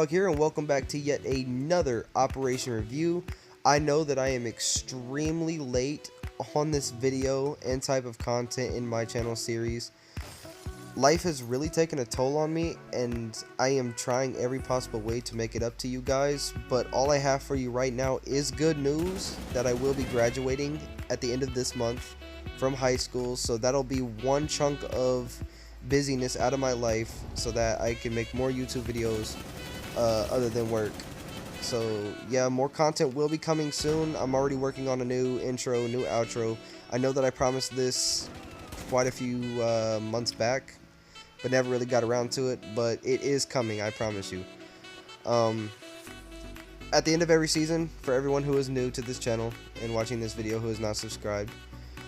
Dog here, and welcome back to yet another Operation Review. I know that I am extremely late on this video and type of content in my channel series. Life has really taken a toll on me, and I am trying every possible way to make it up to you guys, but all I have for you right now is good news that I will be graduating at the end of this month from high school, so that'll be one chunk of busyness out of my life so that I can make more YouTube videos other than work. So yeah, more content will be coming soon. I'm already working on a new intro, new outro. I know that I promised this quite a few months back, but never really got around to it, but it is coming, I promise you. At the end of every season, for everyone who is new to this channel and watching this video who is not subscribed,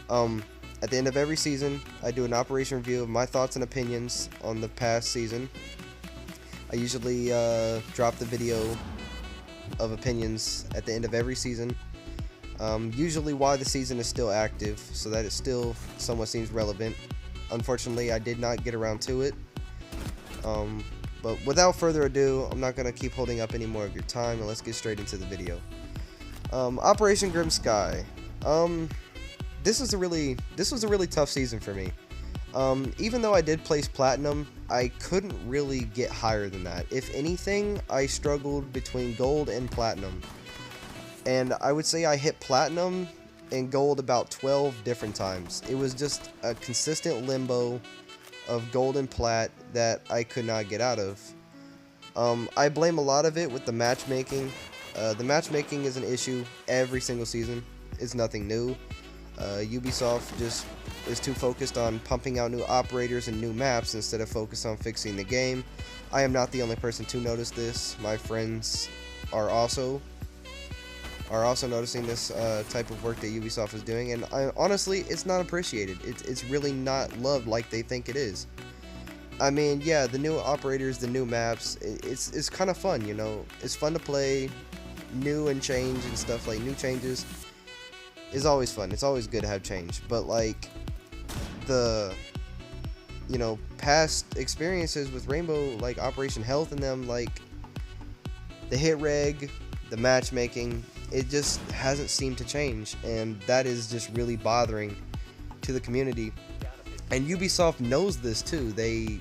at the end of every season, I do an operation review of my thoughts and opinions on the past season. I usually drop the video of opinions at the end of every season. Usually why the season is still active, so that it still somewhat seems relevant. Unfortunately, I did not get around to it. But without further ado, I'm not going to keep holding up any more of your time, and let's get straight into the video. Operation Grim Sky. This was a really tough season for me. Even though I did place platinum, I couldn't really get higher than that. If anything, I struggled between gold and platinum. And I would say I hit platinum and gold about 12 different times. It was just a consistent limbo of gold and plat that I could not get out of. I blame a lot of it with the matchmaking. The matchmaking is an issue every single season. It's nothing new. Ubisoft just is too focused on pumping out new operators and new maps instead of focus on fixing the game. I am not the only person to notice this. My friends are also noticing this type of work that Ubisoft is doing, and honestly, it's not appreciated. It's really not loved like they think it is. I mean, yeah, the new operators, the new maps, it's kind of fun, you know. It's fun to play new and change and stuff, like new changes is always fun. It's always good to have change, but like the past experiences with Rainbow, like Operation Health and them, like the hit reg, the matchmaking, it just hasn't seemed to change, and that is just really bothering to the community. And Ubisoft knows this too. They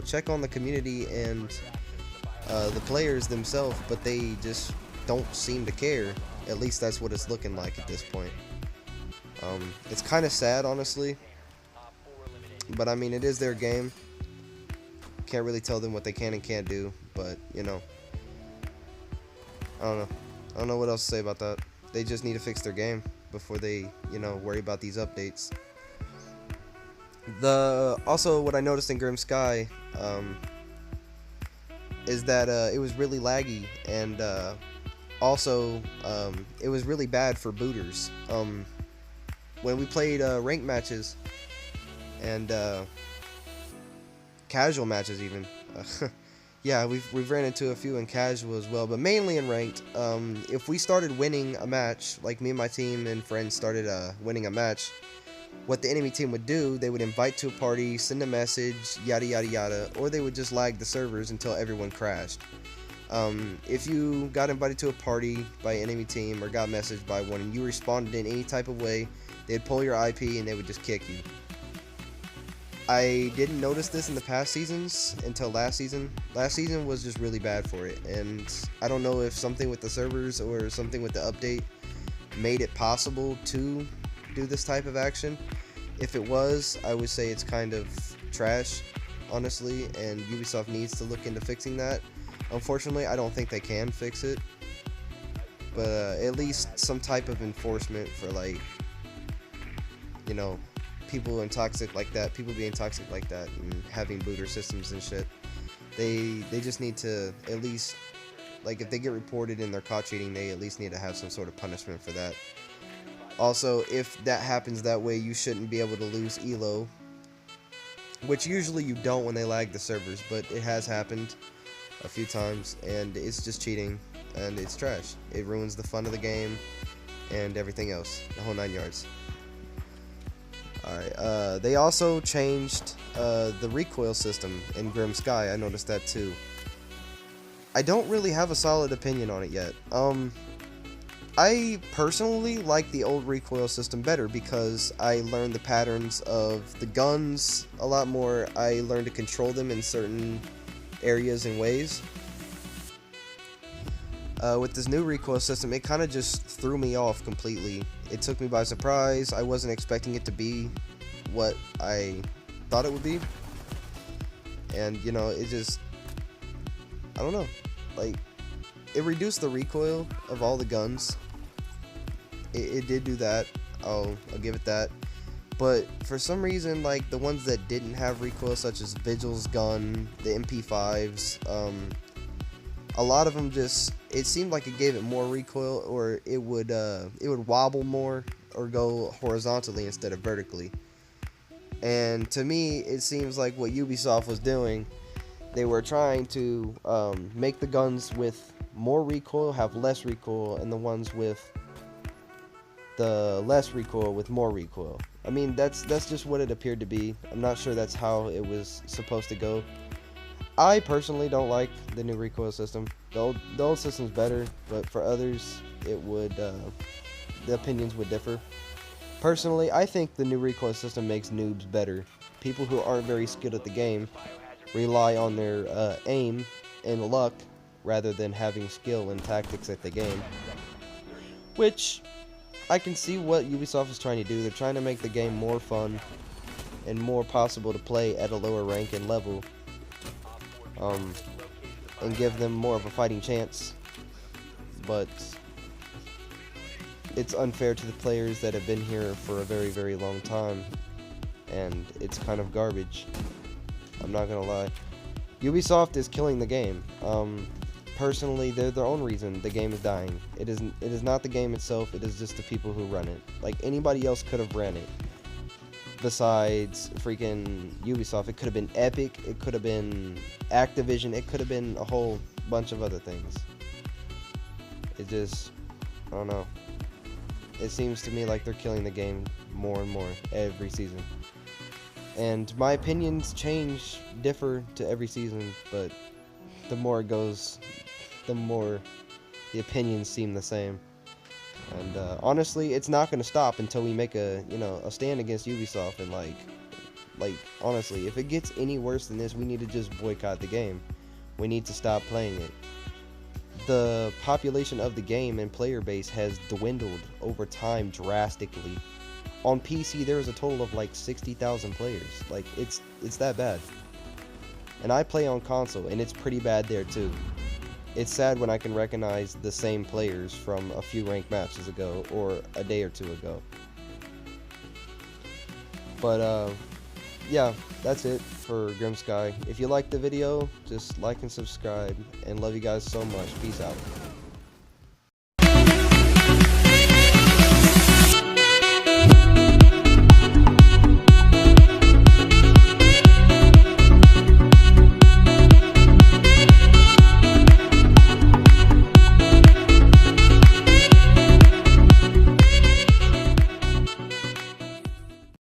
check on the community and the players themselves, but they just don't seem to care. At least that's what it's looking like at this point. It's kind of sad, honestly, but I mean, it is their game. Can't really tell them what they can and can't do, but I don't know what else to say about that. They just need to fix their game before they worry about these updates. Also what I noticed in Grim Sky is that it was really laggy, and also it was really bad for booters. When we played ranked matches and casual matches even, yeah, we've ran into a few in casual as well, but mainly in ranked. If we started winning a match, like me and my team and friends started winning a match, what the enemy team would do, they would invite to a party, send a message, yada yada yada, or they would just lag the servers until everyone crashed. If you got invited to a party by an enemy team or got messaged by one and you responded in any type of way, they'd pull your IP and they would just kick you. I didn't notice this in the past seasons until last season. Last season was just really bad for it, and I don't know if something with the servers or something with the update made it possible to do this type of action. If it was, I would say it's kind of trash, honestly, and Ubisoft needs to look into fixing that. Unfortunately, I don't think they can fix it, but at least some type of enforcement for, like, people being toxic like that and having booter systems and shit. They just need to at least, like, if they get reported and they're caught cheating, they at least need to have some sort of punishment for that. Also, if that happens that way, you shouldn't be able to lose elo, which usually you don't when they lag the servers, but it has happened a few times, and it's just cheating, and it's trash. It ruins the fun of the game and everything else, the whole 9 yards. Alright, they also changed the recoil system in Grim Sky. I noticed that too. I don't really have a solid opinion on it yet. I personally like the old recoil system better because I learned the patterns of the guns a lot more. I learned to control them in certain areas and ways. With this new recoil system, it kind of just threw me off completely. It took me by surprise. I wasn't expecting it to be what I thought it would be. And, you know, it just, I don't know, like, it reduced the recoil of all the guns. It did do that. I'll give it that. But for some reason, like, the ones that didn't have recoil, such as Vigil's gun, the MP5s, a lot of them just, it seemed like it gave it more recoil, or it would wobble more, or go horizontally instead of vertically. And to me, it seems like what Ubisoft was doing, they were trying to make the guns with more recoil have less recoil, and the ones with the less recoil with more recoil. I mean, that's just what it appeared to be. I'm not sure that's how it was supposed to go. I personally don't like the new recoil system. The old system's better, but for others, it would the opinions would differ. Personally, I think the new recoil system makes noobs better. People who aren't very skilled at the game rely on their aim and luck rather than having skill and tactics at the game. Which, I can see what Ubisoft is trying to do. They're trying to make the game more fun and more possible to play at a lower rank and level. And give them more of a fighting chance. But it's unfair to the players that have been here for a very, very long time, and it's kind of garbage. I'm not gonna lie. Ubisoft is killing the game. Personally, they're their own reason the game is dying. It is not the game itself, it is just the people who run it. Like, anybody else could have ran it. Besides freaking Ubisoft, it could have been Epic, it could have been Activision, it could have been a whole bunch of other things. It just, I don't know. It seems to me like they're killing the game more and more every season. And my opinions differ to every season, but the more it goes, the more the opinions seem the same. And honestly, it's not going to stop until we make a stand against Ubisoft. And like honestly, if it gets any worse than this, we need to just boycott the game. We need to stop playing it. The population of the game and player base has dwindled over time drastically. On PC, there is a total of like 60,000 players. Like, it's that bad. And I play on console, and it's pretty bad there too. It's sad when I can recognize the same players from a few ranked matches ago, or a day or two ago. But, yeah, that's it for Grimsky. If you liked the video, just like and subscribe, and love you guys so much. Peace out.